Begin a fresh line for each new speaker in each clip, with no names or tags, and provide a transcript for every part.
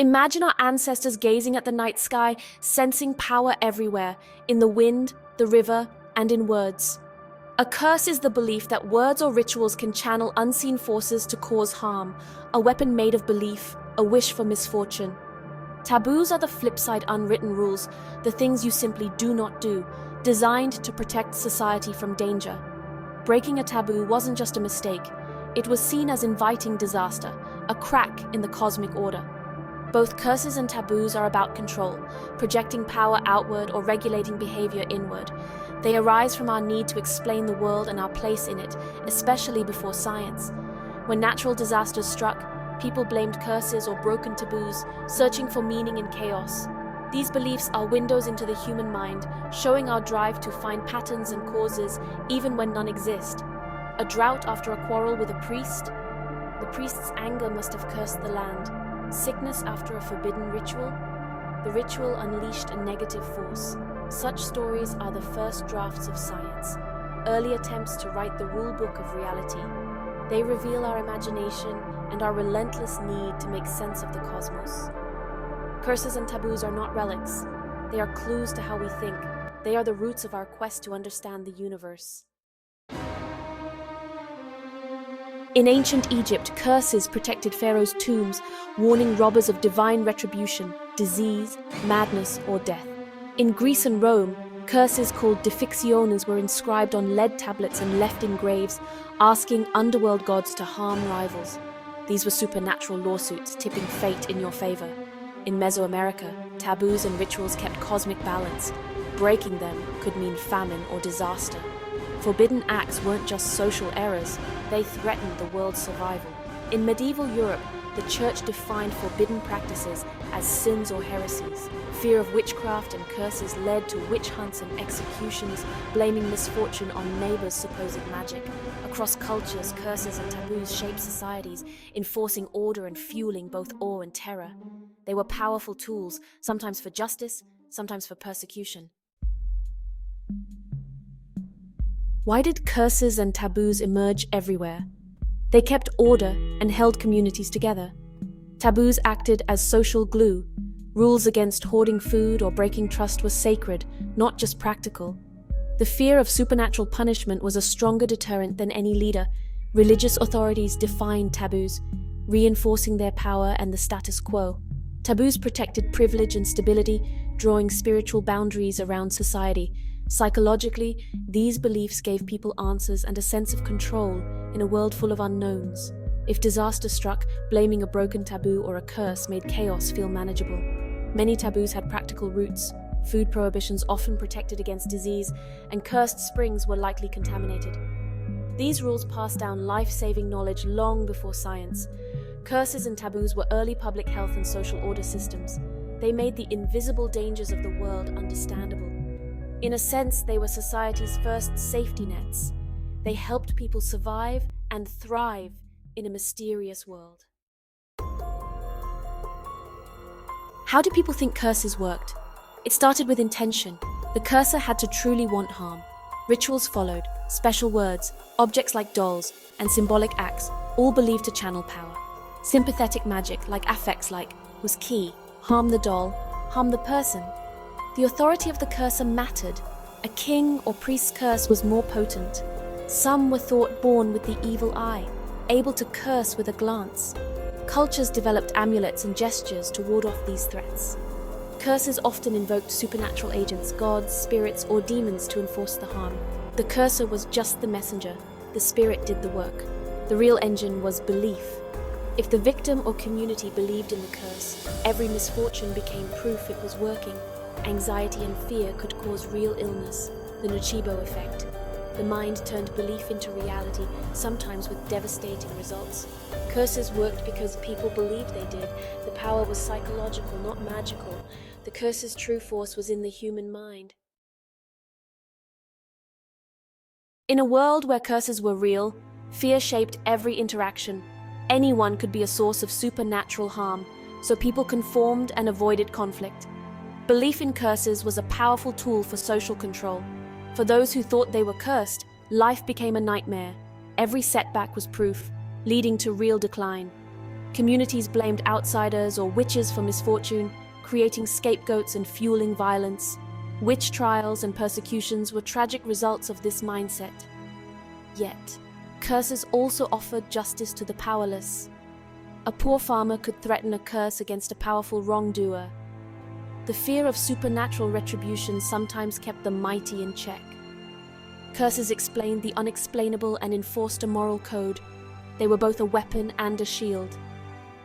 Imagine our ancestors gazing at the night sky, sensing power everywhere, in the wind, the river, and in words. A curse is the belief that words or rituals can channel unseen forces to cause harm, a weapon made of belief, a wish for misfortune. Taboos are the flip side unwritten rules, the things you simply do not do, designed to protect society from danger. Breaking a taboo wasn't just a mistake, it was seen as inviting disaster, a crack in the cosmic order. Both curses and taboos are about control, projecting power outward or regulating behavior inward. They arise from our need to explain the world and our place in it, especially before science. When natural disasters struck, people blamed curses or broken taboos, searching for meaning in chaos. These beliefs are windows into the human mind, showing our drive to find patterns and causes, even when none exist. A drought after a quarrel with a priest? The priest's anger must have cursed the land. Sickness after a forbidden ritual? The ritual unleashed a negative force. Such stories are the first drafts of science, early attempts to write the rule book of reality. They reveal our imagination and our relentless need to make sense of the cosmos. Curses and taboos are not relics. They are clues to how we think. They are the roots of our quest to understand the universe. In ancient Egypt, curses protected pharaohs' tombs, warning robbers of divine retribution, disease, madness, or death. In Greece and Rome, curses called defixiones were inscribed on lead tablets and left in graves, asking underworld gods to harm rivals. These were supernatural lawsuits, tipping fate in your favor. In Mesoamerica, taboos and rituals kept cosmic balance. Breaking them could mean famine or disaster. Forbidden acts weren't just social errors, they threatened the world's survival. In medieval Europe, the church defined forbidden practices as sins or heresies. Fear of witchcraft and curses led to witch hunts and executions, blaming misfortune on neighbors' supposed magic. Across cultures, curses and taboos shaped societies, enforcing order and fueling both awe and terror. They were powerful tools, sometimes for justice, sometimes for persecution. Why did curses and taboos emerge everywhere? They kept order and held communities together. Taboos acted as social glue. Rules against hoarding food or breaking trust were sacred, not just practical. The fear of supernatural punishment was a stronger deterrent than any leader. Religious authorities defined taboos, reinforcing their power and the status quo. Taboos protected privilege and stability, drawing spiritual boundaries around society. Psychologically, these beliefs gave people answers and a sense of control in a world full of unknowns. If disaster struck, blaming a broken taboo or a curse made chaos feel manageable. Many taboos had practical roots. Food prohibitions often protected against disease, and cursed springs were likely contaminated. These rules passed down life-saving knowledge long before science. Curses and taboos were early public health and social order systems. They made the invisible dangers of the world understandable. In a sense, they were society's first safety nets. They helped people survive and thrive in a mysterious world. How do people think curses worked? It started with intention. The cursor had to truly want harm. Rituals followed, special words, objects like dolls, and symbolic acts, all believed to channel power. Sympathetic magic, like affects like, was key. Harm the doll, harm the person. The authority of the cursor mattered. A king or priest's curse was more potent. Some were thought born with the evil eye, able to curse with a glance. Cultures developed amulets and gestures to ward off these threats. Curses often invoked supernatural agents, gods, spirits, or demons to enforce the harm. The cursor was just the messenger. The spirit did the work. The real engine was belief. If the victim or community believed in the curse, every misfortune became proof it was working. Anxiety and fear could cause real illness, the nocebo effect. The mind turned belief into reality, sometimes with devastating results. Curses worked because people believed they did. The power was psychological, not magical. The curse's true force was in the human mind. In a world where curses were real, fear shaped every interaction. Anyone could be a source of supernatural harm, so people conformed and avoided conflict. Belief in curses was a powerful tool for social control. For those who thought they were cursed, life became a nightmare. Every setback was proof, leading to real decline. Communities blamed outsiders or witches for misfortune, creating scapegoats and fueling violence. Witch trials and persecutions were tragic results of this mindset. Yet, curses also offered justice to the powerless. A poor farmer could threaten a curse against a powerful wrongdoer. The fear of supernatural retribution sometimes kept the mighty in check. Curses explained the unexplainable and enforced a moral code. They were both a weapon and a shield.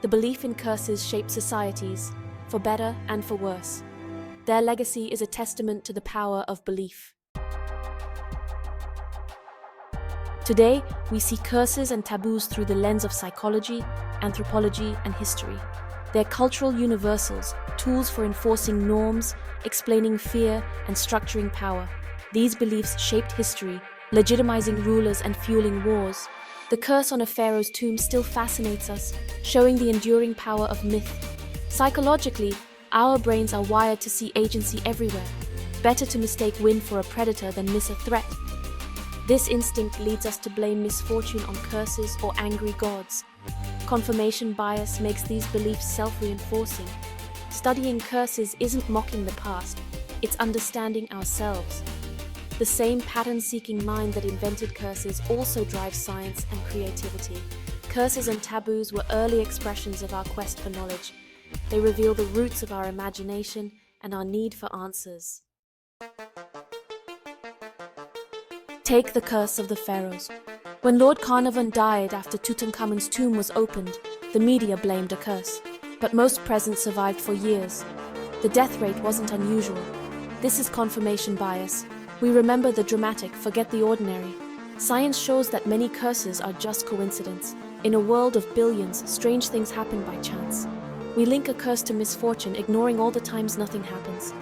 The belief in curses shaped societies, for better and for worse. Their legacy is a testament to the power of belief. Today, we see curses and taboos through the lens of psychology, anthropology, and history. They're cultural universals, tools for enforcing norms, explaining fear, and structuring power. These beliefs shaped history, legitimizing rulers and fueling wars. The curse on a pharaoh's tomb still fascinates us, showing the enduring power of myth. Psychologically, our brains are wired to see agency everywhere. Better to mistake wind for a predator than miss a threat. This instinct leads us to blame misfortune on curses or angry gods. Confirmation bias makes these beliefs self-reinforcing. Studying curses isn't mocking the past, it's understanding ourselves. The same pattern-seeking mind that invented curses also drives science and creativity. Curses and taboos were early expressions of our quest for knowledge. They reveal the roots of our imagination and our need for answers. Take the curse of the pharaohs. When Lord Carnarvon died after Tutankhamun's tomb was opened, the media blamed a curse. But most present survived for years. The death rate wasn't unusual. This is confirmation bias. We remember the dramatic, forget the ordinary. Science shows that many curses are just coincidence. In a world of billions, strange things happen by chance. We link a curse to misfortune, ignoring all the times nothing happens.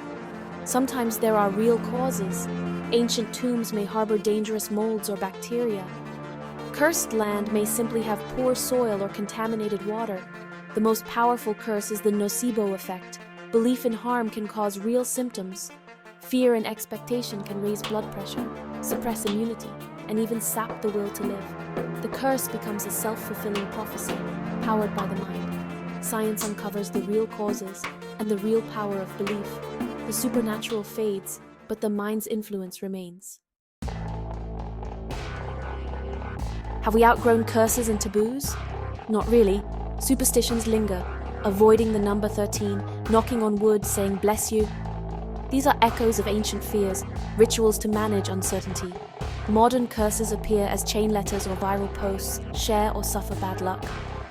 Sometimes there are real causes. Ancient tombs may harbor dangerous molds or bacteria. Cursed land may simply have poor soil or contaminated water. The most powerful curse is the nocebo effect. Belief in harm can cause real symptoms. Fear and expectation can raise blood pressure, suppress immunity, and even sap the will to live. The curse becomes a self-fulfilling prophecy, powered by the mind. Science uncovers the real causes and the real power of belief. The supernatural fades, but the mind's influence remains. Have we outgrown curses and taboos? Not really. Superstitions linger, avoiding the number 13, knocking on wood, saying bless you. These are echoes of ancient fears, rituals to manage uncertainty. Modern curses appear as chain letters or viral posts, share or suffer bad luck.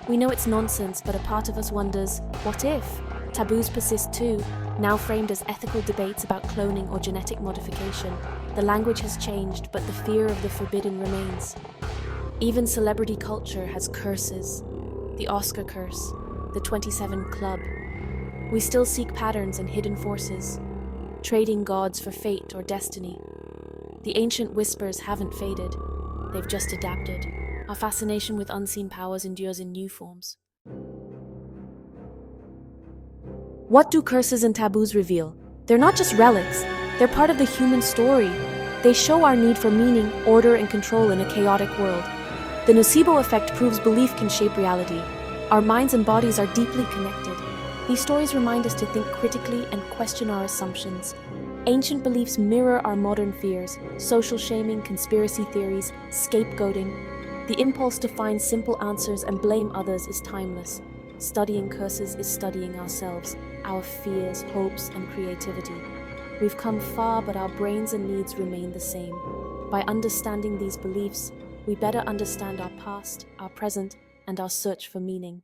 We know it's nonsense, but a part of us wonders, what if? Taboos persist too, now framed as ethical debates about cloning or genetic modification. The language has changed, but the fear of the forbidden remains. Even celebrity culture has curses. The Oscar curse, the 27 Club. We still seek patterns and hidden forces, trading gods for fate or destiny. The ancient whispers haven't faded, they've just adapted. Our fascination with unseen powers endures in new forms. What do curses and taboos reveal? They're not just relics, they're part of the human story. They show our need for meaning, order, and control in a chaotic world. The nocebo effect proves belief can shape reality. Our minds and bodies are deeply connected. These stories remind us to think critically and question our assumptions. Ancient beliefs mirror our modern fears: social shaming, conspiracy theories, scapegoating. The impulse to find simple answers and blame others is timeless. Studying curses is studying ourselves, our fears, hopes, and creativity. We've come far, but our brains and needs remain the same. By understanding these beliefs, we better understand our past, our present, and our search for meaning.